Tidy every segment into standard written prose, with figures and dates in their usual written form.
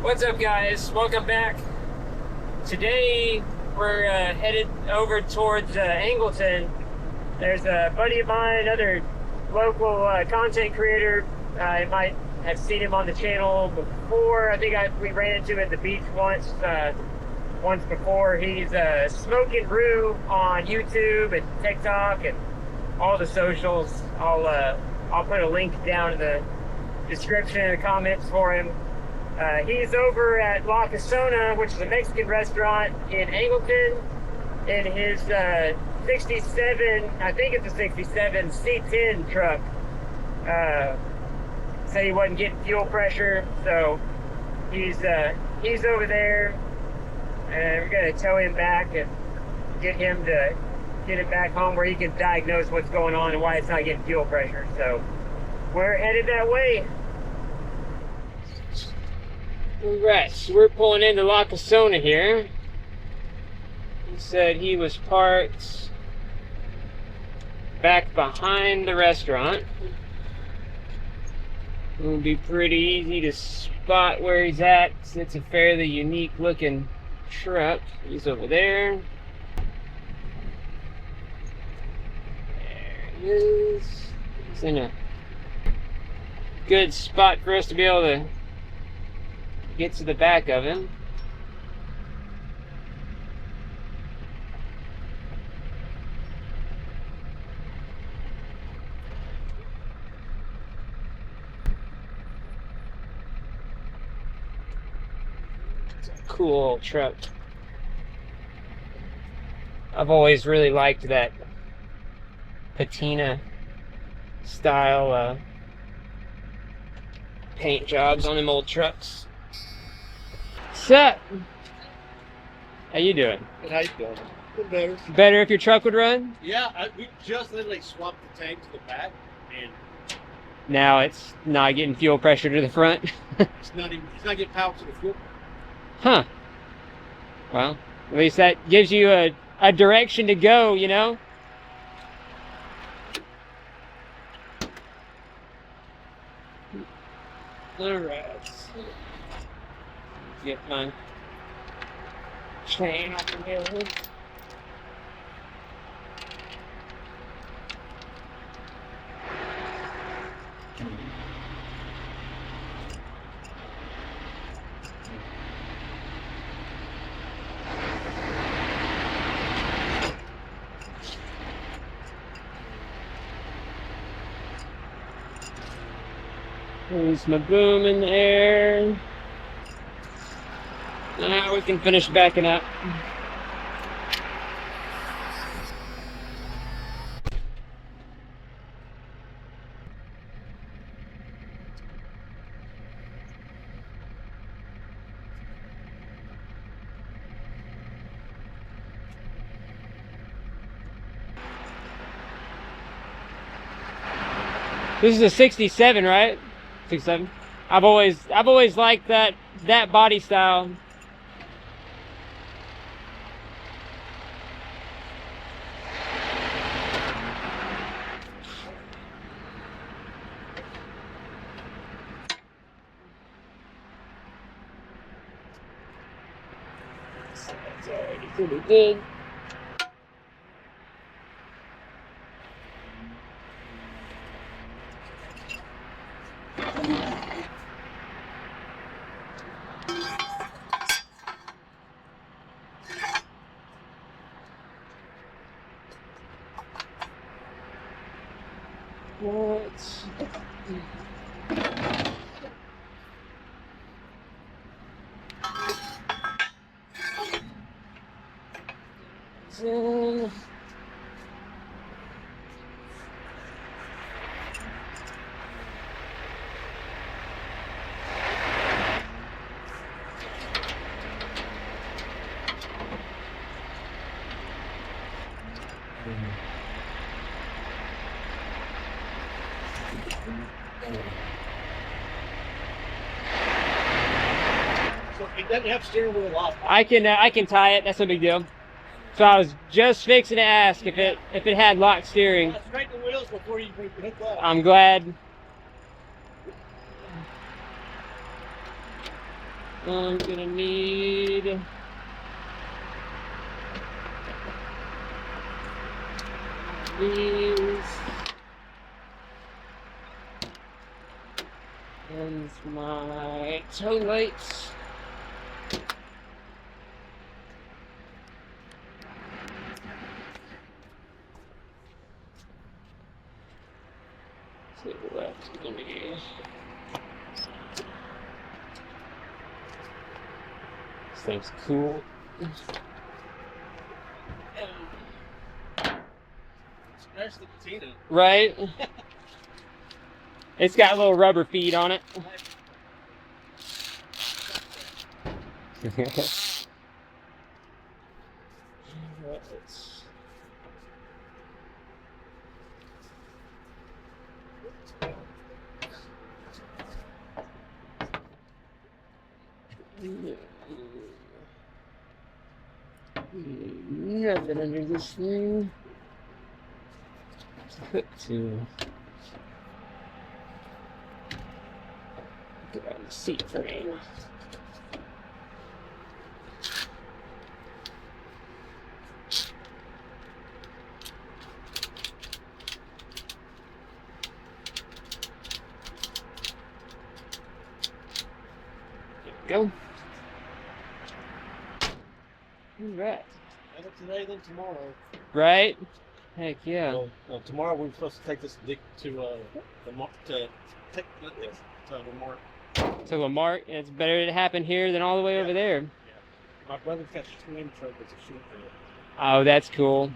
What's up, guys? Welcome back. Today we're headed over towards Angleton. There's a buddy of mine, another local content creator. I might have seen him on the channel before. I think we ran into him at the beach once before. He's Smoking Roo on YouTube and TikTok and all the socials. I'll put a link down in the description and the comments for him. He's over at La Casona, which is a Mexican restaurant in Angleton, in his 67, I think it's a 67 C10 truck. Said he wasn't getting fuel pressure, so he's over there, and we're gonna tow him back and get him to get it back home where he can diagnose what's going on and why it's not getting fuel pressure. So we're headed that way. Alright, so we're pulling into La Casona here. He said he was parked back behind the restaurant. It will be pretty easy to spot where he's at, because it's a fairly unique looking truck. He's over there. There he is. He's in a good spot for us to be able to get to the back of him. It's a cool truck. I've always really liked that patina style paint jobs on them old trucks. What's up? How you doing? Good, how you doing? Good, better. Better if your truck would run? Yeah, we just literally swapped the tank to the back, and Now it's not getting fuel pressure to the front. it's not getting power to the fuel. Huh. Well, at least that gives you a direction to go, you know? Alright. Get my chain off the hill. There's my boom in there. Now we can finish backing up. This is a 67, right? 67. I've always liked that body style. That's already pretty good. Let's So it doesn't have steering wheel off. I can tie it. That's no big deal. So I was just fixing to ask if it had lock steering. Straighten the wheels before you hit that. I'm glad. I'm gonna need these. And my tow lights. See what's gonna be. This thing's cool. Smash the patina. Right? It's got little rubber feet on it. Nothing under this thing. Hook to get on the seat frame. There we go. Alright. Better today than tomorrow. Right? Heck yeah. Well, tomorrow we're supposed to take this to Lamar. To Lamar, it's better to happen here than all the way over there. Yeah. My brother's got twin trophies to shoot for. Oh, that's cool.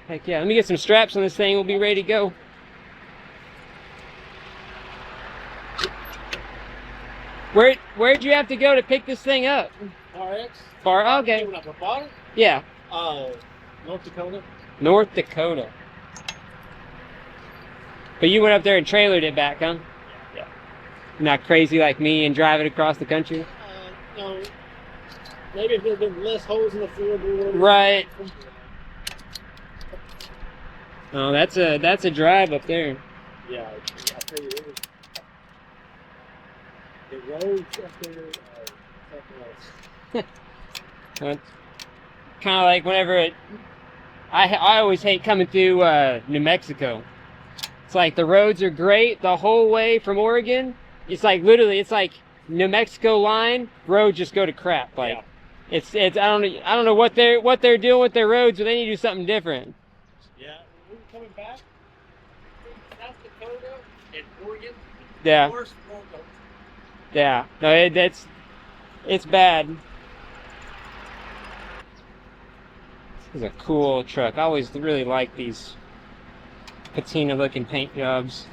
Heck yeah. Let me get some straps on this thing. We'll be ready to go. Where'd you have to go to pick this thing up? RX. Okay. When I bought it? Yeah. North Dakota. North Dakota. But you went up there and trailered it back, huh? Yeah. Not crazy like me and drive it across the country? No. Maybe if there'd been less holes in the field, we would. Right. Oh, that's a drive up there. Yeah, I tell you, it was. The roads up there are something else. Kind of like whenever I always hate coming through New Mexico. It's like the roads are great the whole way from Oregon. It's like literally, it's like New Mexico line roads just go to crap. Like it's I don't know what they're doing with their roads, but they need to do something different. Yeah, we were coming back from South Dakota and Oregon. Yeah. Worst road. Yeah. No, it's bad. This is a cool truck. I always really like these patina looking paint jobs.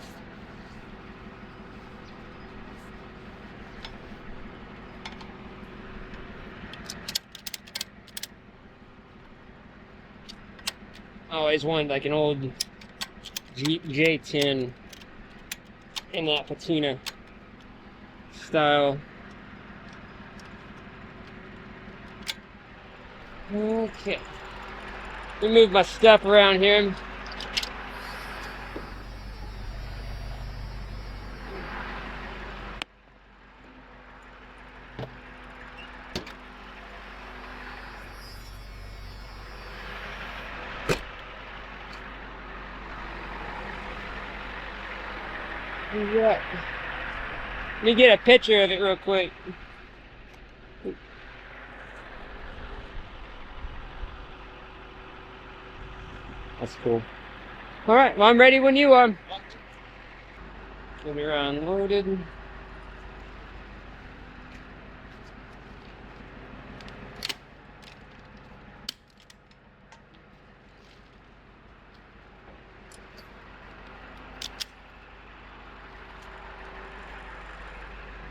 I always wanted like an old Jeep J10 in that patina style. Okay. Let me move my stuff around here. Alright. Let me get a picture of it real quick. That's cool. Alright, well I'm ready when you are. Let me unloaded.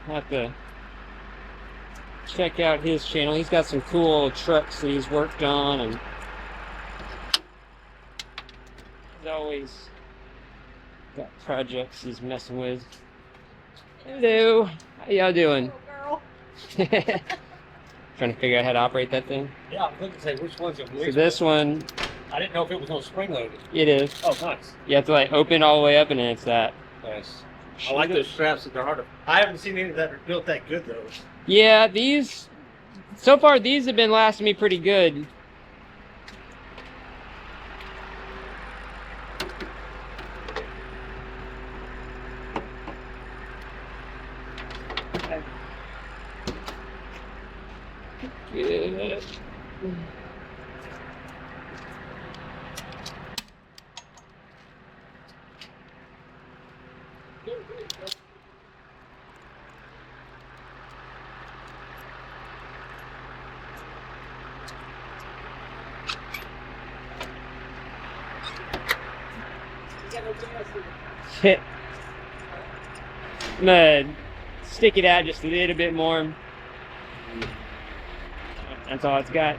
I'll have to check out his channel. He's got some cool trucks that he's worked on, and he's always got projects he's messing with. Hello, how y'all doing? Hello, girl. Trying to figure out how to operate that thing. Yeah, I was looking to say which one's it. So this one, I didn't know if it was on spring loaded. it is. Oh, nice. You have to like open all the way up, and then it's that. Nice. I like those straps that they're harder. I haven't seen any that are built that good though. Yeah, these so far these have been lasting me pretty good. Good. I'm gonna stick it out just a little bit more. That's all it's got.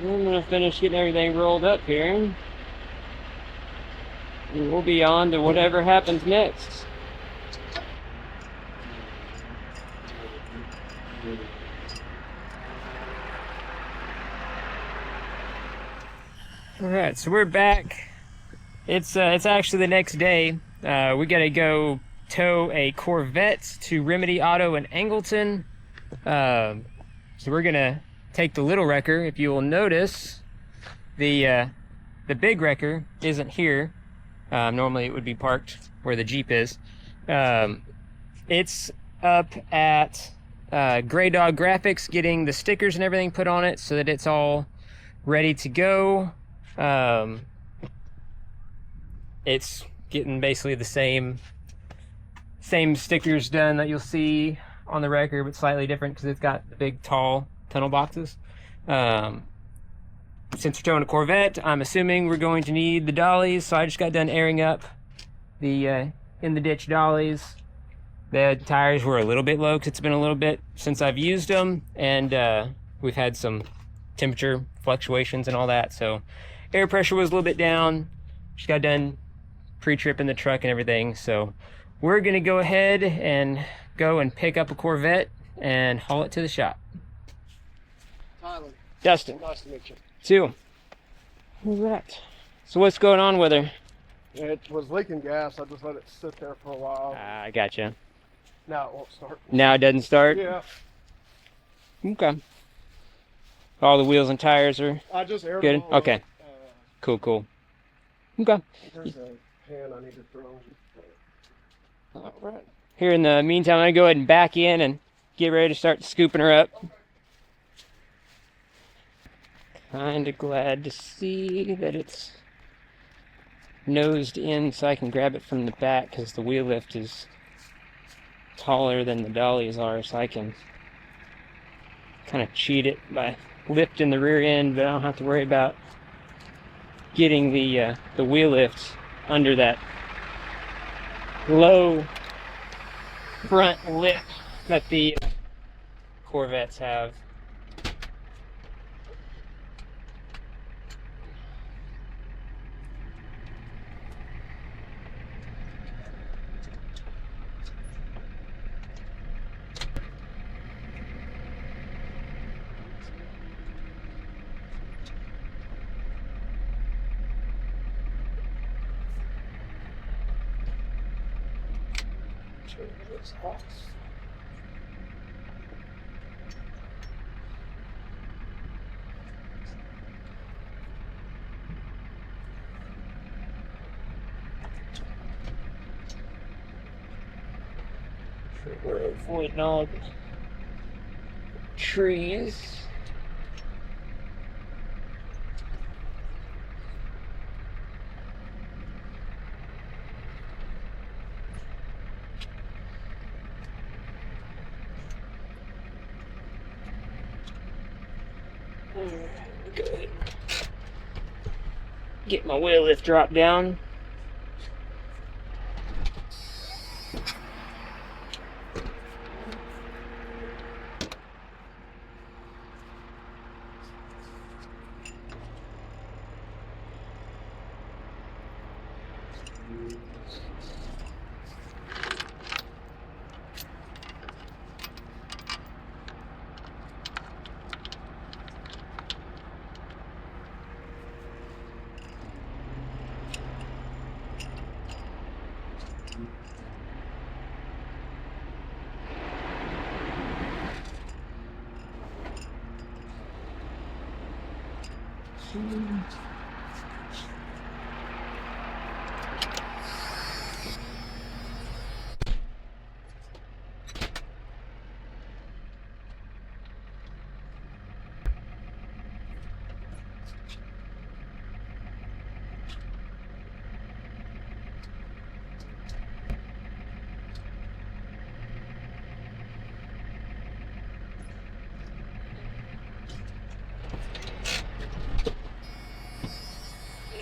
I'm gonna finish getting everything rolled up here. And we'll be on to whatever happens next. Alright, so we're back. It's actually the next day. We gotta go tow a Corvette to Remedy Auto in Angleton. So we're gonna take the little wrecker. If you will notice, the big wrecker isn't here. Normally it would be parked where the Jeep is. It's up at Gray Dog Graphics getting the stickers and everything put on it so that it's all ready to go. It's getting basically the same stickers done that you'll see on the wrecker, but slightly different because it's got the big tall tunnel boxes. Since we're towing a Corvette, I'm assuming we're going to need the dollies, so I just got done airing up the in the ditch dollies. The tires were a little bit low because it's been a little bit since I've used them, and we've had some temperature fluctuations and all that, so air pressure was a little bit down. Just got done pre-tripping the truck and everything, so we're gonna go ahead and go and pick up a Corvette and haul it to the shop. Tyler. Dustin. Nice to meet you. Two. All right. So what's going on with her? It was leaking gas. I just let it sit there for a while. I gotcha. Now it won't start. Now it doesn't start? Yeah. Okay. All the wheels and tires are I just aired good? them all Okay. up. Cool. Okay. There's a pan I need to throw. All right. Here in the meantime, I'm going to go ahead and back in and get ready to start scooping her up. Kind of glad to see that it's nosed in so I can grab it from the back, because the wheel lift is taller than the dollies are, so I can kind of cheat it by lifting the rear end, but I don't have to worry about getting the wheel lift under that low front lip that the Corvettes have. We're avoiding all the trees. Go ahead. Get my wheel lift drop down.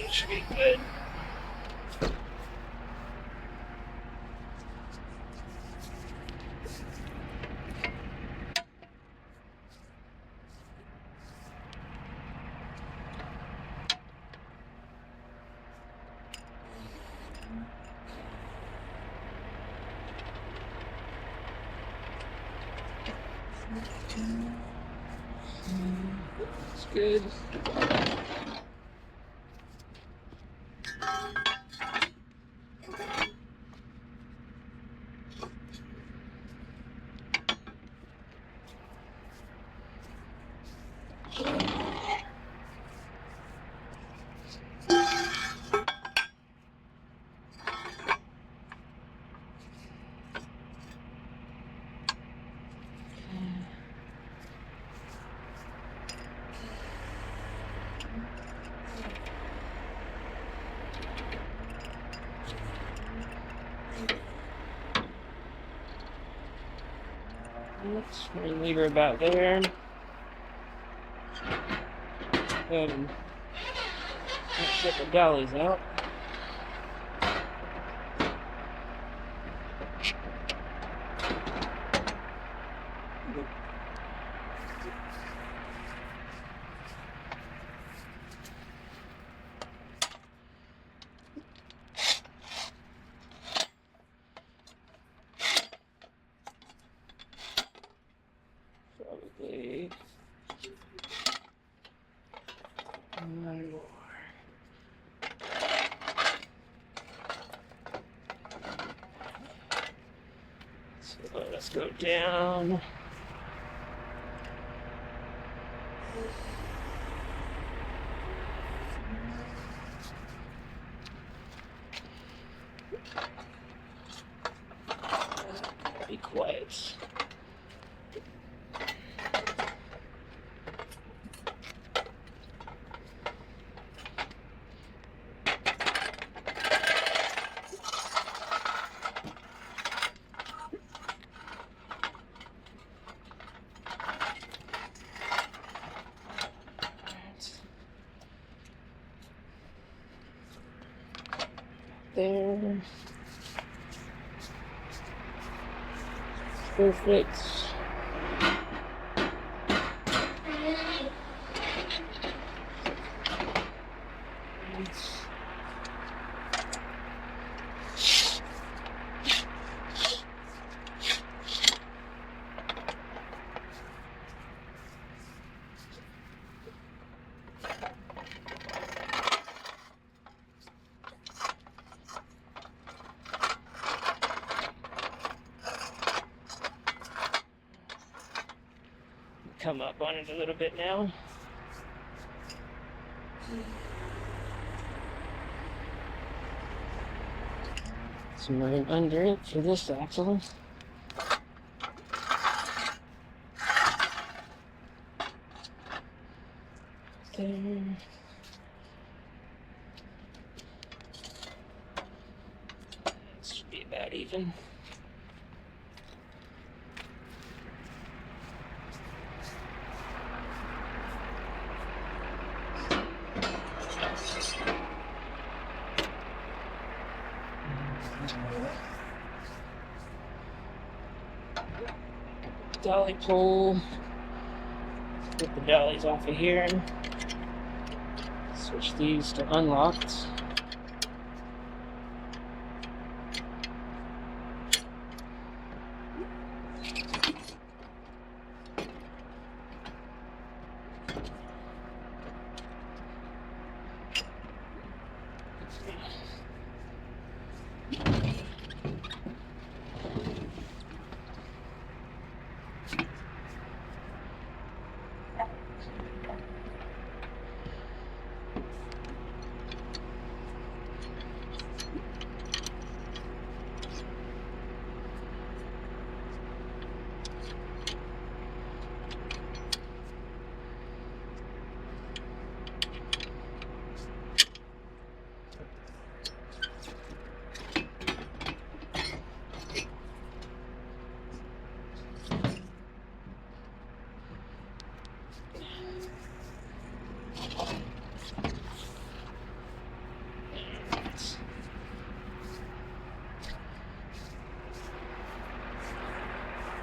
That should be good. It's good. Let's leave her about there. Let's get the dollies out. Probably one more. So let's go down. Be quiet. There. Perfect. Come up on it a little bit now. Some room under it for this axle. There. That should be about even. Dolly pole. Get the dollies off of here and switch these to unlocked.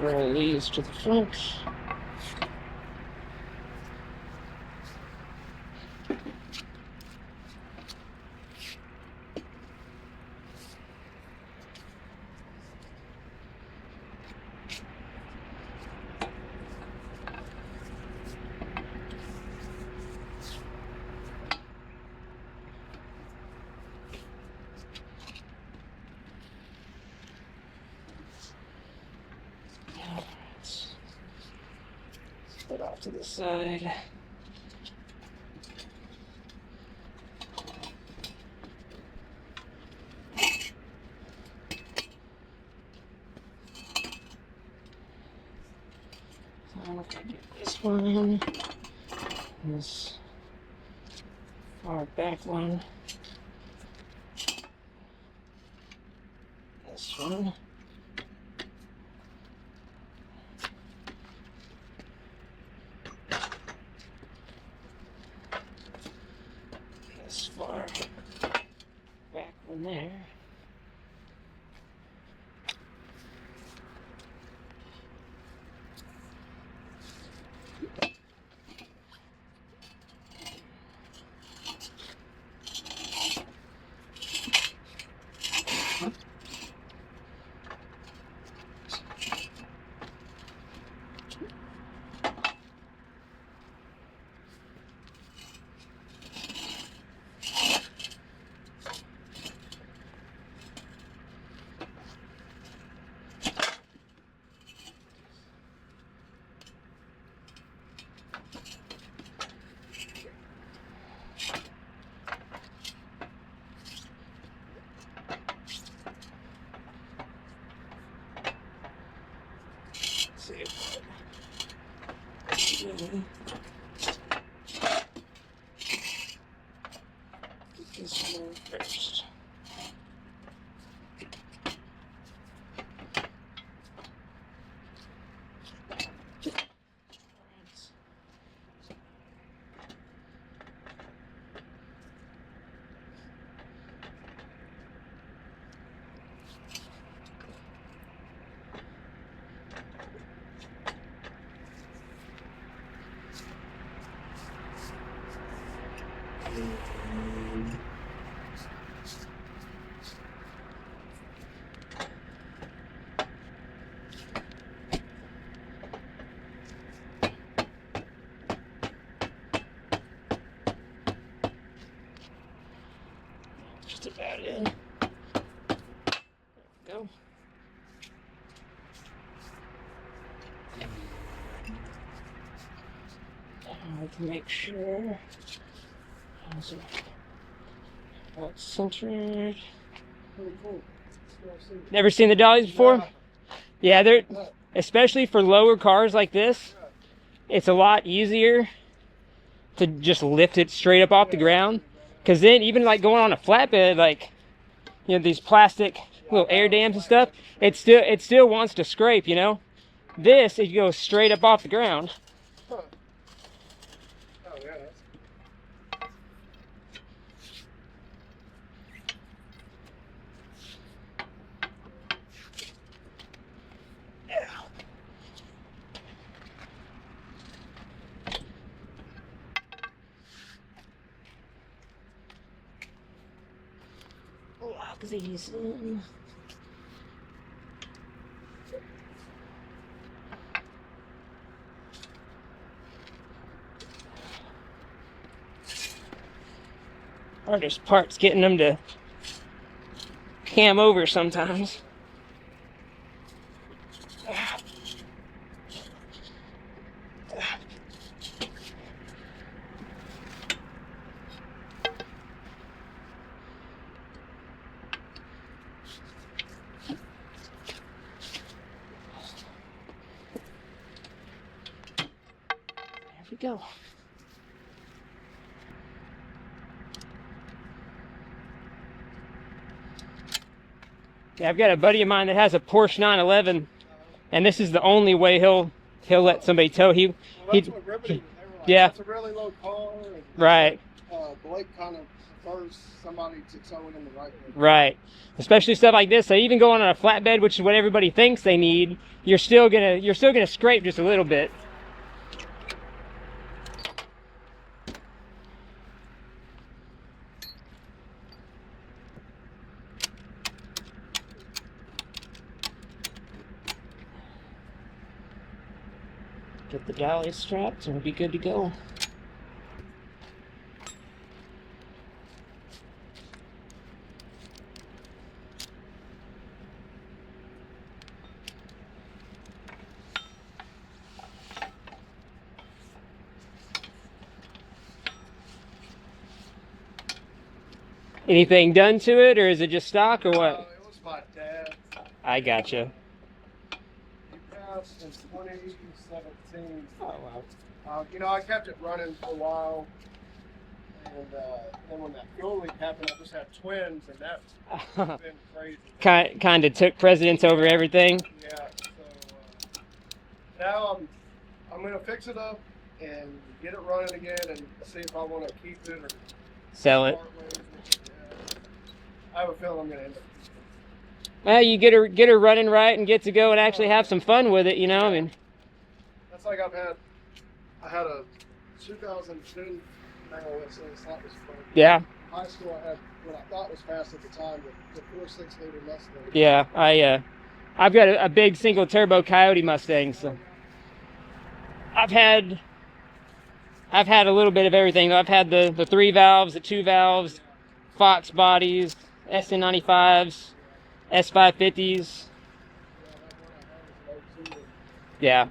Roll these to the front. Put off to the side. So I'm gonna get this one, this far back one, this one. This far back one there. This one first. Just about in. There we go. I can make sure it's centered. Never seen the dollies before? Yeah, they're especially for lower cars like this. It's a lot easier to just lift it straight up off the ground. Because then, even like going on a flatbed, like these plastic little air dams and stuff, it still wants to scrape. This it goes straight up off the ground. these in. Hardest part's getting them to cam over sometimes. There we go. Yeah, I've got a buddy of mine that has a Porsche 911, and this is the only way he'll let somebody tow. Well, that's what Riveting, they were like, yeah. That's a really low car. And, Right. Blake kind of prefers somebody to tow it in the right way. Right. Especially stuff like this. So even going on a flatbed, which is what everybody thinks they need, you're still gonna scrape just a little bit. Get the dolly strapped and we'll be good to go. Anything done to it, or is it just stock, or what? It was my dad. I gotcha. He passed in 2017. Oh, wow. You know, I kept it running for a while, and then when that fuel leak happened, I just had twins, and that's been crazy. Kind of took precedence over everything. Yeah. So now I'm gonna fix it up and get it running again, and see if I want to keep it or Sell it. part ways with it. I have a feeling I'm gonna end up. Well, you get her running right and get to go and actually have some fun with it, you know. I mean, That's like I had a 2010 manual OSS. That was fun. yeah, In high school, I had what I thought was fast at the time, the 4.6 liter Mustang. yeah. I've got a big single turbo Coyote Mustang, so I've had a little bit of everything. I've had the 3 valves, the 2 valves, Fox bodies, SN95s, S550s. Yeah.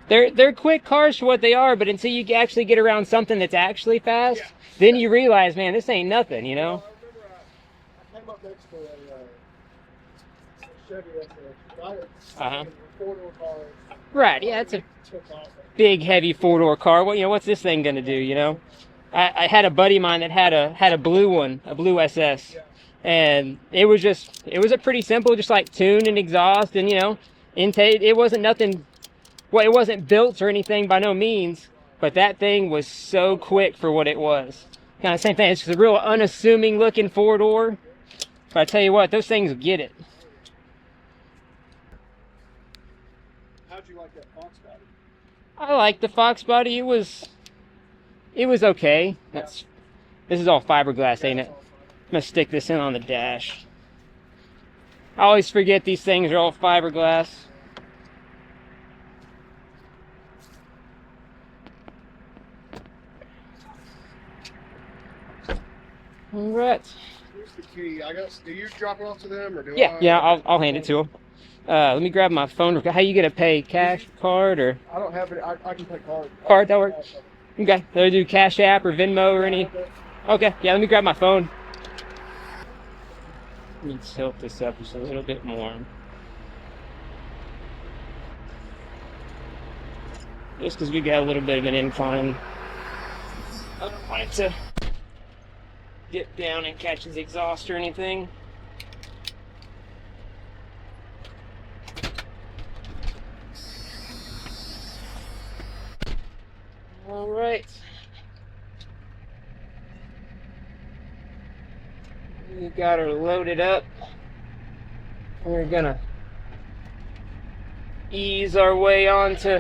They're quick cars for what they are, but until you actually get around something that's actually fast, then you realize, man, this ain't nothing, you know? I came up next to a Chevy that's Uh-huh. a 4-door car. Right, yeah, it's a Took off. big, heavy 4-door car. Well, you know, what's this thing gonna do, you know? I had a buddy of mine that had a blue one, a blue SS. Yeah. And it was a pretty simple, just like tune and exhaust and, you know, intake. It wasn't nothing, well, it wasn't built or anything by no means, but that thing was so quick for what it was. Kind of same thing, it's just a real unassuming looking 4-door. But I tell you what, those things get it. How'd you like that Fox body? I like the Fox body, it was okay. This is all fiberglass, ain't it? I'm gonna stick this in on the dash. I always forget these things are all fiberglass. All right. Here's the key. Do you drop it off to them or do I? Yeah, I'll hand it to them. Let me grab my phone. How you gonna pay? Cash, card, or I don't have it. I can pay card. Card, that works. Okay. Do I do Cash App or Venmo or any? Okay. Yeah. Let me grab my phone. Let me tilt this up just a little bit more. Just because we got a little bit of an incline. I don't want it to dip down and catch his exhaust or anything. All right. We got her loaded up. We're gonna ease our way onto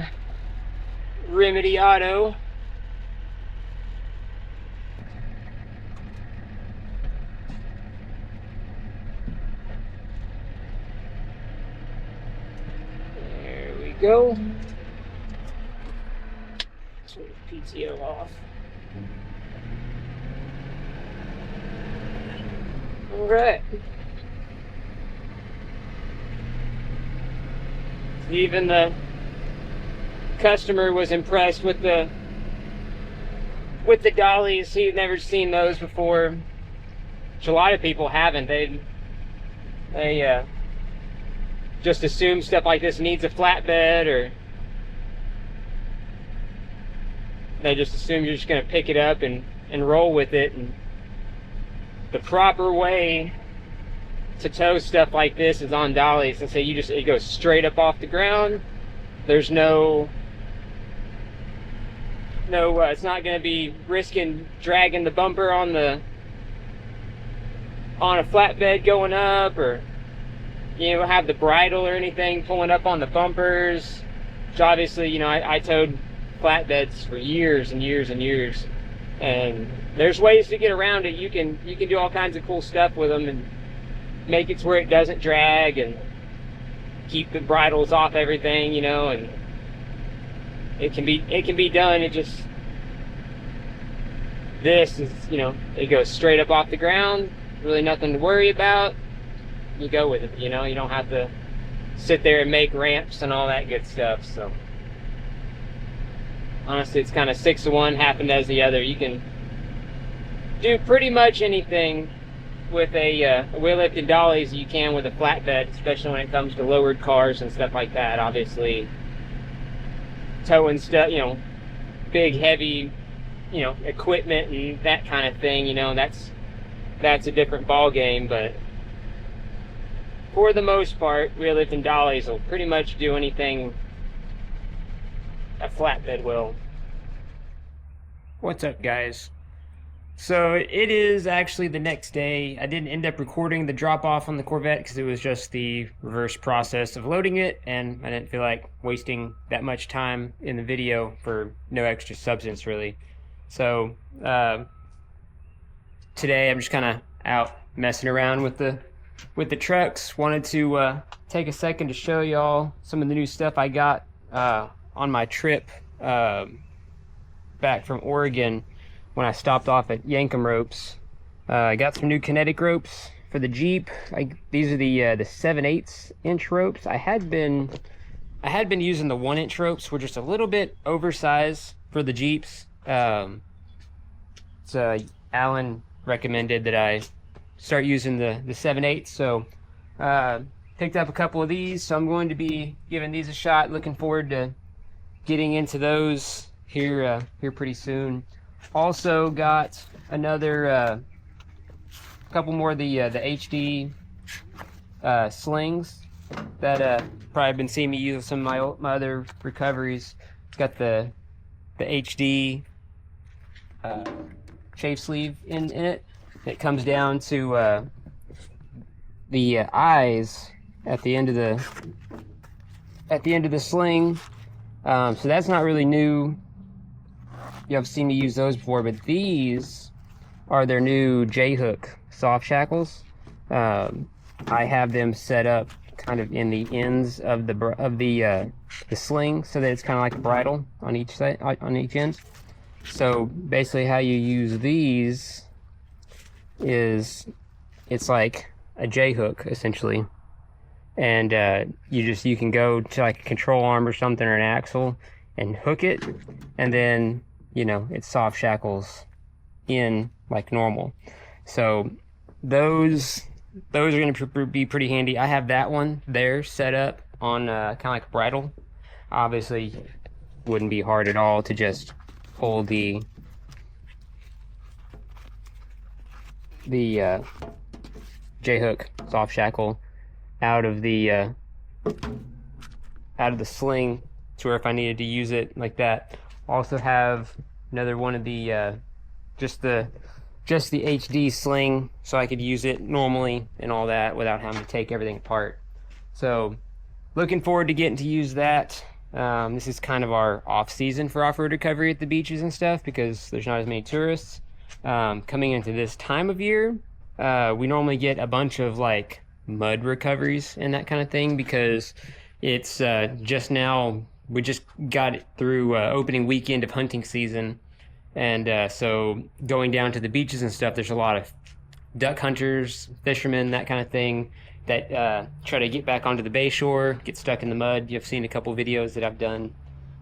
Remedy Auto. go. Turn the PTO off. All right. Even the customer was impressed with the dollies. He'd never seen those before, which a lot of people haven't. They just assume stuff like this needs a flatbed, or they just assume you're just going to pick it up and roll with it. And the proper way to tow stuff like this is on dollies, and so it goes straight up off the ground. There's it's not going to be risking dragging the bumper on a flatbed going up, or have the bridle or anything pulling up on the bumpers. Which obviously, I towed flatbeds for years and years and years, and there's ways to get around it. You can do all kinds of cool stuff with them and make it to where it doesn't drag and keep the bridles off everything, and it can be done. It just, this is, it goes straight up off the ground, really nothing to worry about. You go with it, you don't have to sit there and make ramps and all that good stuff. So honestly, it's kind of 6 of one, half a dozen the other. You can do pretty much anything with a wheel lift and dollies you can with a flatbed, especially when it comes to lowered cars and stuff like that. Obviously, towing stuff, big heavy, equipment and that kind of thing, that's a different ball game. But for the most part, wheel lift and dollies will pretty much do anything a flatbed will. What's up, guys? So it is actually the next day. I didn't end up recording the drop off on the Corvette because it was just the reverse process of loading it, and I didn't feel like wasting that much time in the video for no extra substance, really. So today I'm just kind of out messing around with the trucks. Wanted to take a second to show y'all some of the new stuff I got on my trip back from Oregon. When I stopped off at Yankum Ropes, I got some new kinetic ropes for the Jeep. These are the 7/8 inch ropes. I had been using the 1-inch ropes, which are just a little bit oversized for the Jeeps. So Alan recommended that I start using the 7/8. So picked up a couple of these. So I'm going to be giving these a shot. Looking forward to getting into those here pretty soon. Also got another couple more of the HD slings that probably been seeing me use some of my other recoveries. It's got the HD chafe sleeve in it. It comes down to the eyes at the end of the sling. So that's not really new. You have seen me use those before, but these are their new J-hook soft shackles. I have them set up kind of in the ends of the sling, so that it's kind of like a bridle on each side, on each end. So basically, how you use these is it's like a J-hook essentially, and you can go to like a control arm or something, or an axle, and hook it, and then it soft shackles in like normal. So those are going to be pretty handy. I have that one there set up on kind of like a bridle. Obviously, wouldn't be hard at all to just pull the J-hook soft shackle out of the sling to where if I needed to use it like that. Also have another one of the just the HD sling, so I could use it normally and all that without having to take everything apart. So looking forward to getting to use that. This is kind of our off season for off-road recovery at the beaches and stuff, because there's not as many tourists. Coming into this time of year, we normally get a bunch of like mud recoveries and that kind of thing, because It's just now, we just got it through opening weekend of hunting season. And so going down to the beaches and stuff, there's a lot of duck hunters, fishermen, that kind of thing, that try to get back onto the bay shore, get stuck in the mud. You've seen a couple videos that I've done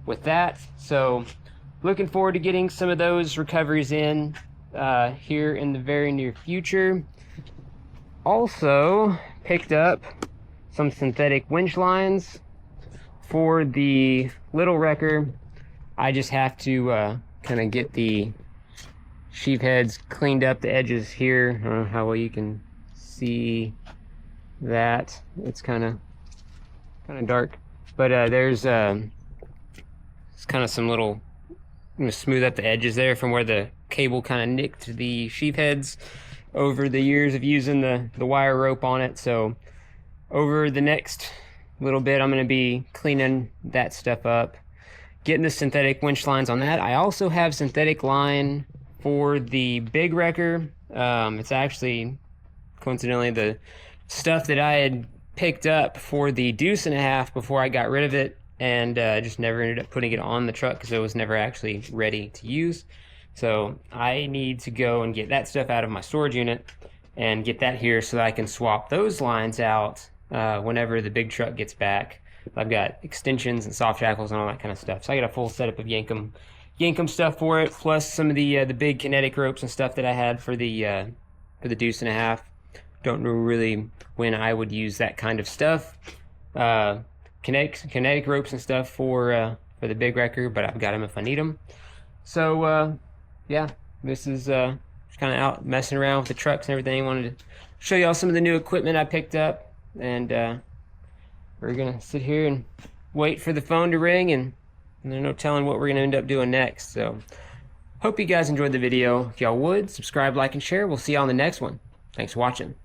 with that. So looking forward to getting some of those recoveries in here in the very near future. Also picked up some synthetic winch lines for the little wrecker. I just have to kind of get the sheave heads cleaned up, the edges here. I don't know how well you can see that. It's kind of dark, but there's it's kind of some little, I'm gonna smooth up the edges there from where the cable kind of nicked the sheave heads over the years of using the wire rope on it. So over the next little bit, I'm going to be cleaning that stuff up, getting the synthetic winch lines on that. I also have synthetic line for the big wrecker. It's actually coincidentally the stuff that I had picked up for the deuce and a half before I got rid of it, and just never ended up putting it on the truck because it was never actually ready to use. So I need to go and get that stuff out of my storage unit and get that here so that I can swap those lines out whenever the big truck gets back. I've got extensions and soft shackles and all that kind of stuff. So I got a full setup of Yankum stuff for it, plus some of the big kinetic ropes and stuff that I had for the deuce and a half. Don't know really when I would use that kind of stuff. Kinetic ropes and stuff for the big wrecker, but I've got them if I need them. So yeah, this is just kind of out messing around with the trucks and everything. Wanted to show y'all some of the new equipment I picked up, and we're gonna sit here and wait for the phone to ring, and there's no telling what we're gonna end up doing next. So hope you guys enjoyed the video. If y'all would subscribe, like, and share. We'll see y'all on the next one. Thanks for watching.